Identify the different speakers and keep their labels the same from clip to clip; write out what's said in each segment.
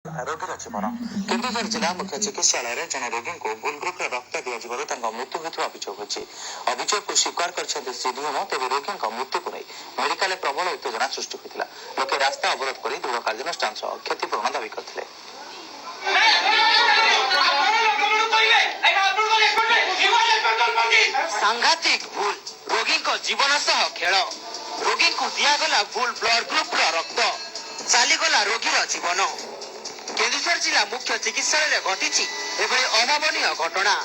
Speaker 1: ରୋଗୀର ଜୀବନ କେନ୍ଦୁଝର ଜିଲ୍ଲା ମୁଖ୍ୟ ଚିକିତ୍ସାଳୟରେ ଜଣେ ରୋଗୀଙ୍କୁ ଭୁଲ ଗ୍ରୁପରେ ରକ୍ତ ଦିଆଯିବାରୁ ତାଙ୍କ ମୃତ୍ୟୁ ହୋଇଥିବା ଅଭିଯୋଗ ହୋଇଛି। ଅଭିଯୋଗକୁ ସ୍ୱୀକାର କରିଛନ୍ତି ସିଡିଏମଓ। ତେବେ ରୋଗୀଙ୍କ ମୃତ୍ୟୁକୁ ନେଇ ମେଡିକାଲରେ ପ୍ରବଳ ଉତ୍ତେଜନା ସୃଷ୍ଟି ହୋଇଥିଲା। ଲୋକେ ରାସ୍ତା ଅବରୋଧ କରି ଦୃଢ଼ କାର୍ଯ୍ୟାନୁଷ୍ଠାନ ସହ କ୍ଷତିପୂରଣ ଦାବି କରିଥିଲେ।
Speaker 2: ସାଂଘାତିକ ଭୁଲ, ରୋଗୀଙ୍କ ଜୀବନ ସହ ଖେଳ। ରୋଗୀଙ୍କୁ ଦିଆଗଲା ଭୁଲ ବ୍ଲଡ ଗ୍ରୁପର ରକ୍ତ, ଚାଲିଗଲା ରୋଗୀର ଜୀବନ। କେନ୍ଦୁଝର ଜିଲ୍ଲା ମୁଖ୍ୟ ଚିକିତ୍ସାଳୟରେ ଘଟିଛି ଏଭଳି ଅଭାବନୀୟ ଘଟଣା।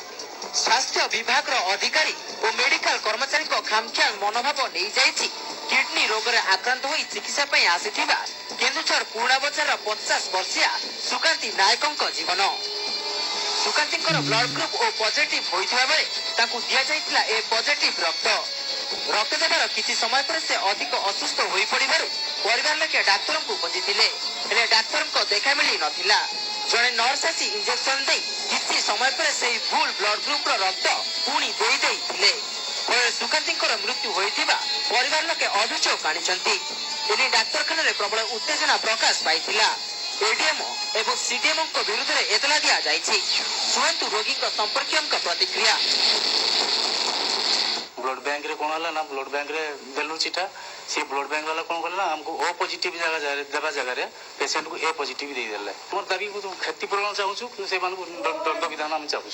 Speaker 2: ସ୍ୱାସ୍ଥ୍ୟ ବିଭାଗର ଅଧିକାରୀ ଓ ମେଡିକାଲ କର୍ମଚାରୀଙ୍କ ଖାମଖିଆଲ ମନୋଭାବ ନେଇଯାଇଛି କିଡନୀ ରୋଗରେ ଆକ୍ରାନ୍ତ ହୋଇ ଚିକିତ୍ସା ପାଇଁ ଆସିଥିବା କେନ୍ଦୁଝର ପୁରୁଣା ବଜାରର 50 ବର୍ଷିଆ ସୁକାନ୍ତି ନାୟକଙ୍କ ଜୀବନ। ସୁକାନ୍ତିଙ୍କର ବ୍ଲଡ ଗ୍ରୁପ ଓ ପଜିଟିଭ ହୋଇଥିବା ବେଳେ ତାଙ୍କୁ ଦିଆଯାଇଥିଲା ଏ ପଜିଟିଭ ରକ୍ତ। ରକ୍ତ ଦେବାର କିଛି ସମୟ ପରେ ସେ ଅଧିକ ଅସୁସ୍ଥ ହୋଇପଡ଼ିବାରୁ ପରିବାର ଲୋକେ ଡାକ୍ତରଙ୍କୁ ଖୋଜିଥିଲେ, ହେଲେ ଡାକ୍ତରଙ୍କ ଦେଖା ମିଳି ନଥିଲା। ଜଣେ ନର୍ସ ଆସି ଇଞ୍ଜେକ୍ସନ ଦେଇ କିଛି ସମୟ ପରେ ସେହି ଭୁଲ ବ୍ଲଡ ଗ୍ରୁପର ରକ୍ତ ପୁଣି ଦେଇଥିଲେ। ଫଳରେ ସୁକାନ୍ତିଙ୍କର ମୃତ୍ୟୁ ହୋଇଥିବା ପରିବାର ଲୋକେ ଅଭିଯୋଗ ଆଣିଛନ୍ତି। ଏନେଇ ଡାକ୍ତରଖାନାରେ ପ୍ରବଳ ଉତ୍ତେଜନା ପ୍ରକାଶ ପାଇଥିଲା। ଏଡିଏମଓ ଏବଂ ସିଡିଏମଓଙ୍କ ବିରୁଦ୍ଧରେ ଏତଲା ଦିଆଯାଇଛି। ଶୁଣନ୍ତୁ ରୋଗୀଙ୍କ ସମ୍ପର୍କୀୟଙ୍କ ପ୍ରତିକ୍ରିୟା।
Speaker 1: ब्लड बैंक रे कौन है ना ब्लड बैंक रे देलु चिठा से ब्लड बैंक वाला कौन कले ना हमको ओ पॉजिटिव जगह देबा जगह रे पेशेंट को ए पॉजिटिव दे देले। मोर दाबी को क्षतिपूरण चाहू से मान को दंड विधान हम चाहू।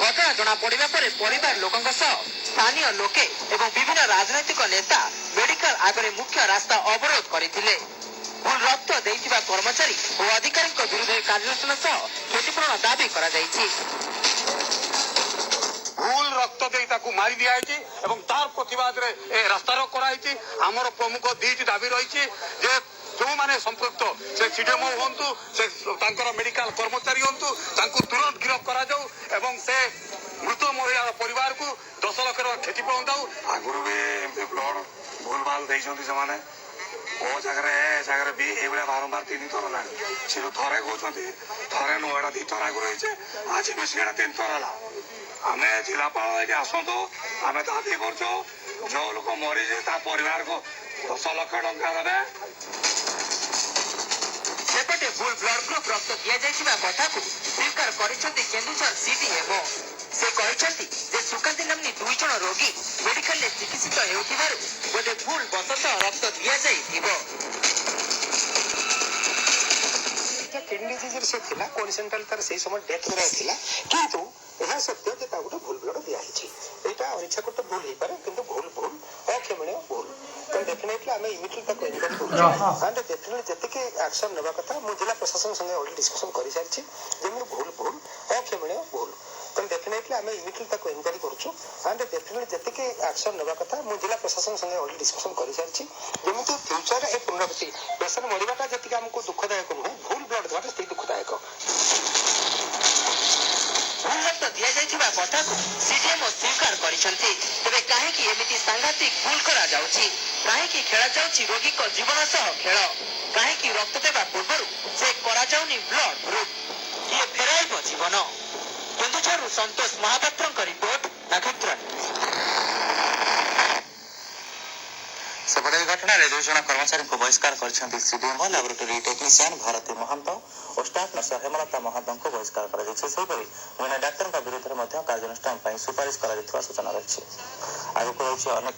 Speaker 2: घटना जना पड़िबा परे परिवार लोकଙ୍କ सह स्थानीय लोके एवं विभिन्न राजनैतिक नेता मेडिकल आगरे मुख्य रास्ता अवरोध करथिले। भूल रक्त देइथिबा कर्मचारी और अधिकारी विरुद्ध कार्यानुष्ठान सह क्षतिपूरण दाबी करा जायछि।
Speaker 3: भूल रक्त दे ताकू मारी दिया एवं तार प्रतिवाद रे रास्ता रोक कराई। आमर प्रमुख दुईटी दाबी रही जे जो माने संपृक्त से सीडीएमओ हूँ से मेडिकल कर्मचारी हूँ तुरंत गिरफ्त करा जाऊ एवं से मृत महिला परिवार को 10 लाख क्षति पहुंचाऊ। आगुरी भी ब्लड भूल भाल देते ओ जगह भी ये बारंबार 3 थर है सी थे कहते थे नुआ 2 थर आगु रही आज भी सीटा 3 थर है। आम जिलापाल ये आसतु आम दाबी कर जो लोक मरी परिवार को 10 लाख टंका देवे।
Speaker 2: सेपटे भूल ब्लड ग्रुप रक्त दिया कथा को स्वीकार करिसेंती केन्दुझर सीडीएमओ। से कहते सुकांती नामनी 2 जन रोगी मेडिकल में चिकित्सित हेउथिबारु गोटे भूल बसत रक्त दिया जाइथिबो।
Speaker 4: किडनी डिजीज से थिला कोइंसिडेंटल तार से समय डेथ हो थिला किंतु यह सत्य जे ता गोटे भूल ब्लड दिया हिची एटा अनिच्छाकृत भूल ही पारे किंतु भूल अक्षमणीय भूल तो डेफिनेटली आमे इमिडिएटली ताको इनक्वायरी करू एंड डेफिनेटली जते के एक्शन नेबा कथा मु जिला प्रशासन संगे ऑलरेडी डिस्कशन करि सारछि जेमु भूल अक्षमणीय भूल तो डेफिनेटली आमे इमिडिएटली ताको इनक्वायरी करूछु एंड डेफिनेटली जते के एक्शन नेबा कथा मु जिला प्रशासन संगे ऑलरेडी डिस्कशन करि सारछि जेमु तो फ्यूचर ए पुनरावृत्ति पेशेंट मरिबाटा जति के हमको दुखदायक नुहे भूल ब्लड द्वारा स्थिति दुखदायक।
Speaker 2: भूल रक्त दिया जाइथिबा कथा को सीडीएमओ स्वीकार करिसेंती। तबे काहे कि एमिति सांघातिक भूल करा जाउछि, काहे कि खेला जाउछि रोगी को जीवन सह खेल, काहे कि रक्त देबा पूर्वरु से करा जाउनी ब्लड ग्रुप ये फेराइबो जीवन। केन्दुझरु संतोष महापात्रଙ୍କ रिपोर्ट नक्षत्र।
Speaker 1: सेपटे घटना 2 जन कर्मचारी को बहिष्कार कर सीडीएमओ लैबोरेटरी टेक्नीशियन भारती महंत और स्टाफ नर्स हेमलता महंत को बहिष्कार कर जने डाक्तर विरुद्ध में कार्यानुष्ठान सुपारिश कर सूचना रही। आगे अनेक